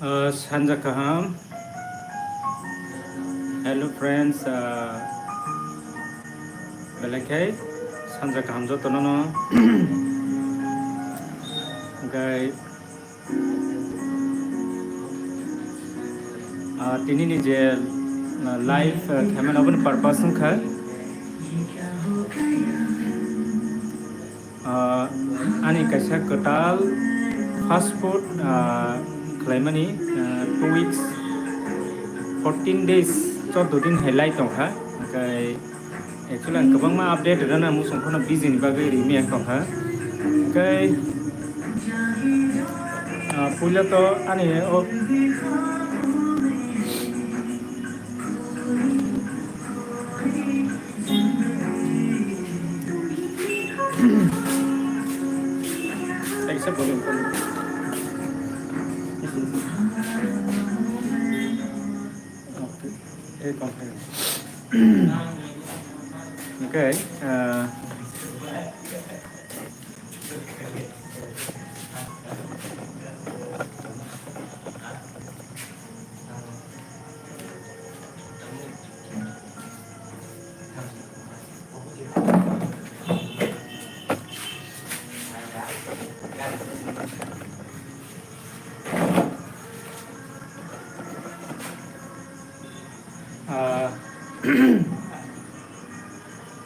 Sanja Kaham. Hello friends. Belakai. Sanja Kaham jo tonono. Gai. Tini ni je live camera open purpose ka. Ani kaisa ketal fast food claimani 2 weeks 14 days cho dudin helai tongha kai actually ang kabang ma update rana musong khona busy ni bagai rimi ang tongha kai pula to ani o kaisa boleh okay.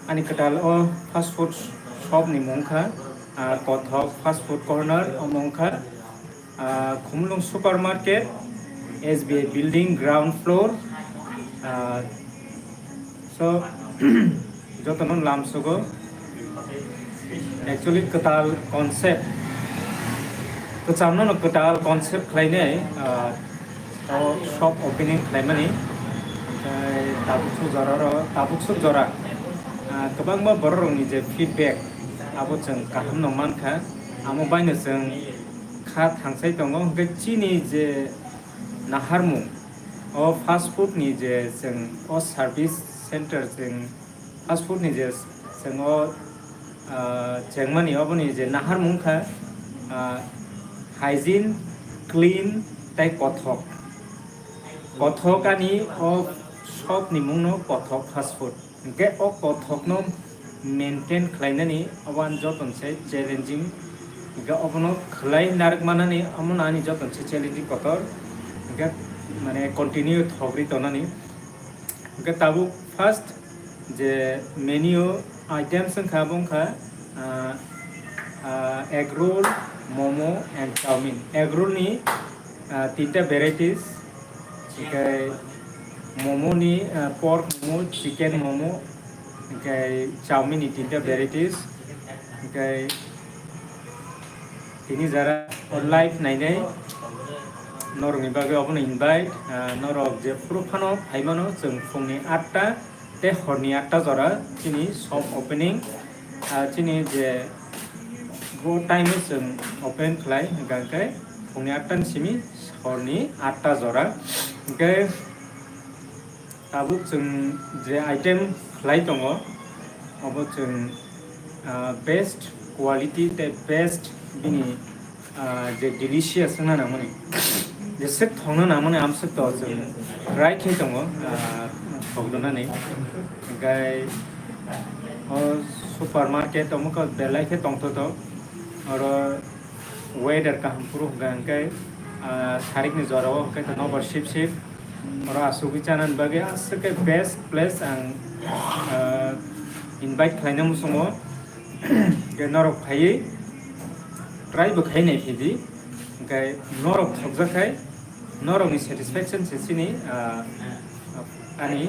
Ani ketal o fast food shop ni mongkha kothok fast food corner o mongkha Khumlung supermarket SBI building ground floor so jotonon lamsugo actually ketal concept kecamno ketal concept khlainai shop opening khlaimani tabuk jora kabang ma borong ni je feedback abo jeng kaham no mankha amo baino jeng kha thangsai tongo hingke chini je naharmung o fast food ni je jeng o service center jeng fast food ni je jeng o jengmani oboni je naharmung kha hygiene clean tai kothok ani o shop ni mungno kothok fast food hingke o kothok no maintain khlainani awan joton se challenging hingke obono khlai narkmanani amon ani joton se challenging kotor hingke mane continue thogri tonani hingke tabu first je menu items khabong kha egg roll momo and chowmin egg roll ni tinta varieties hingke momo ni pork momo chicken momo hingkai chowmin ni tinta varieties hingkai tini jara live nainai norok ni bagui obono invite norok je puro phano phaimano jeng phungni 8 ta te horni 8 ta jora chini shop opening chini je go time jeng open khlai hingkai phungni 8 ta simi horni 8 ta jora hingkai tabuk jeng je item khlai tongo abo jeng best quality te best bini je delicious na namani je sek thongna namani amsek to jeng try khai tongo thogdona nei gai o supermarket amuka belai khe tongto to oro weather ka hampuru gangai tarik ni jorao kai to nobar ship oro asugi chanan bage asake best place ang invite khlaina musungo ge norok phai try bo khainai phidi gai norok thokjakai norok ni satisfaction sesini ani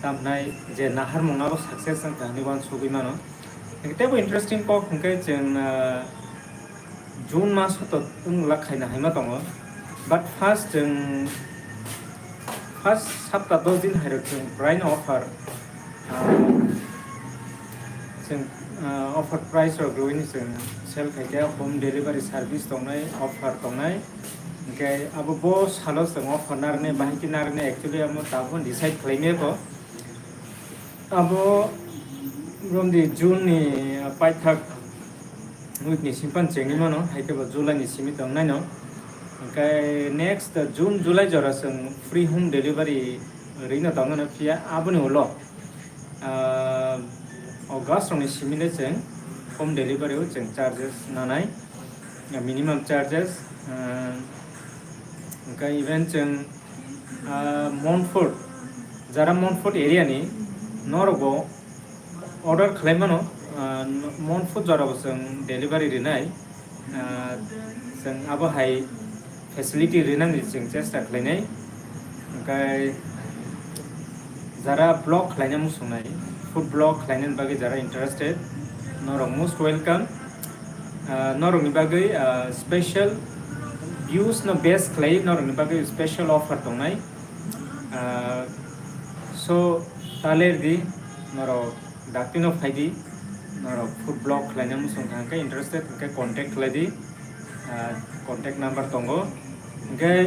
tamnai je nahar mungabo success ang kahani wan sugui mano ekte bo interesting ko hingkai jeng June mas to ungla khaina haima tongo but first sabta 10 din hairo jeng prime offer jeng offer price or growing jeng sell khaite home delivery service tongnai offer tongnai hingkai abo bo salo jeng offer narne bahiki narne actually amo tabon decide khlaime ko abo romdi June ni paithak week ni simpan chengni mano haite bo July ni simi tongnai no ओमफ्राय next जुन July जरा जों free हम delivery ओरैनो दङ फिया आबुनि उल' अगास्ट रंनि सिमिनो जों हम डेलिभारियाव जों charges नानाय मिनिमाम चार्जेस ओमफ्राय इभेन जों मनफुट जरा मनफुट एरियानि नरगाव अर्डार खालामबानो मनफुट जराव जों डेलिभारि होनाय जों आबहाय फेसिलिटि होनांगौ जों चेष्टा खालायनाय ओमफ्राय जरा ब्लग खालायनो मुसुंनाय फुड ब्लग खालायनो बागै जरा इन्टारेस्टेड नरक मस्ट वेलकाम नरकनि बागै स्पेशल भिउस न बेस्ट खालायो नरकनि बागै स्पेशल अफार दंनाय सो तालेरदि नरक डाक्टिनो फायदि नरक फुड ब्लग खालायनो मुसुं थांखाय इन्टारेस्टेड ओंखाय कन्टेक्ट खालायदि कन्टेक्ट नाम्बार दङ ओंखाय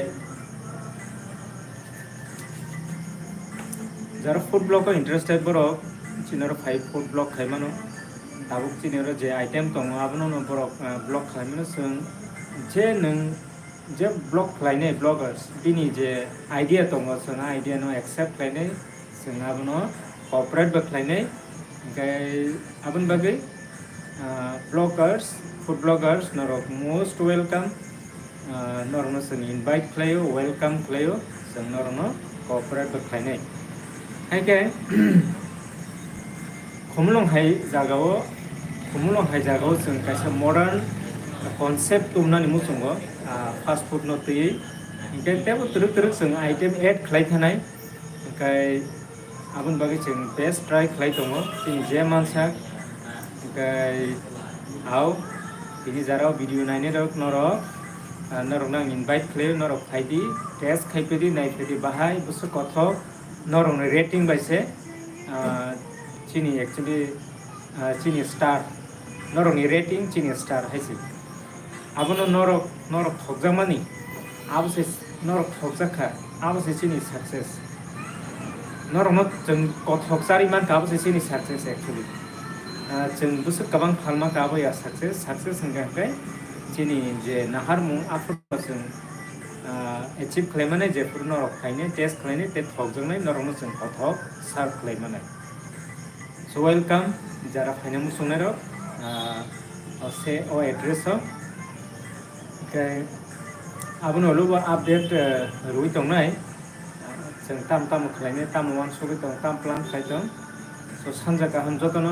जरा फुड ब्लग इन्टारेस्टेड बर' चिनार फाइव फुड ब्लग खालामनो दाबुक चिनार जे आइटेम दङ आबनो बर' ब्लग खालामनो जों जे नों जे ब्लग खालायनाय ब्लगार्स बिनि जे आइडिया दङ जों आइडिया नो एक्सेप्ट खालायनाय जों आबनो कअपारेटबो खालायनाय ओमफ्राय आबुन बागै ब्लगार्स फुड ब्लगार्स नरक मस्ट वेलकाम नरनो जों इनभाइट खालायो वेलकाम खालायो जों नरनो कअपारेटबो खालायनाय हायके खमलंहाय जागाव जों खायसे मडार्न कनसेप्ट दंनानै मुसुंगो फास्ट फुड नतयै ओमफ्राय तेबो तुरुक तुरुक जों आइटेम एड खालायथानाय ओमफ्राय आबुन बागै जों बेस्ट ट्राइ खालाय दङ जों जे मानसा ओमफ्राय आव बिनि जाराव भिडिअ नायनो रक नरक नां इनभाइट खालायो नरक फायदि टेस्ट खायफेदि नायफेदि बाहाय बुसु कथक नरक रेटिं बायसे चिनी एक्चुअली चिनी स्टार नरकनि रेटिं चिनी स्टार हायसे आबनो नरक थकजामानि आबसे नरक थकजाखा आबसे चिनी सक्सेस नरक जों कथकजारि मान आबसे चिनी सक्सेस एक्चुअली जों बुसु गोबां फालमा गाबोया सक्सेस होनगाखै चिनी जे नाहार मुं आफुर जों एचिभ खालामनाय जेफोर नरक खायनो टेस्ट खालामनाय ते थकजोंनाय नरकनो जों कथक सार्भ खालामनाय सो वेलकाम जरा फाइना मुसुंनाय रक से एड्रेस ओमफ्राय आबुन हलुबो आपडेट रुइ दंनाय जों ताम खालायनो ताम वान सबै दं ताम प्लान खालायदों सो सानजा गाहाम जतन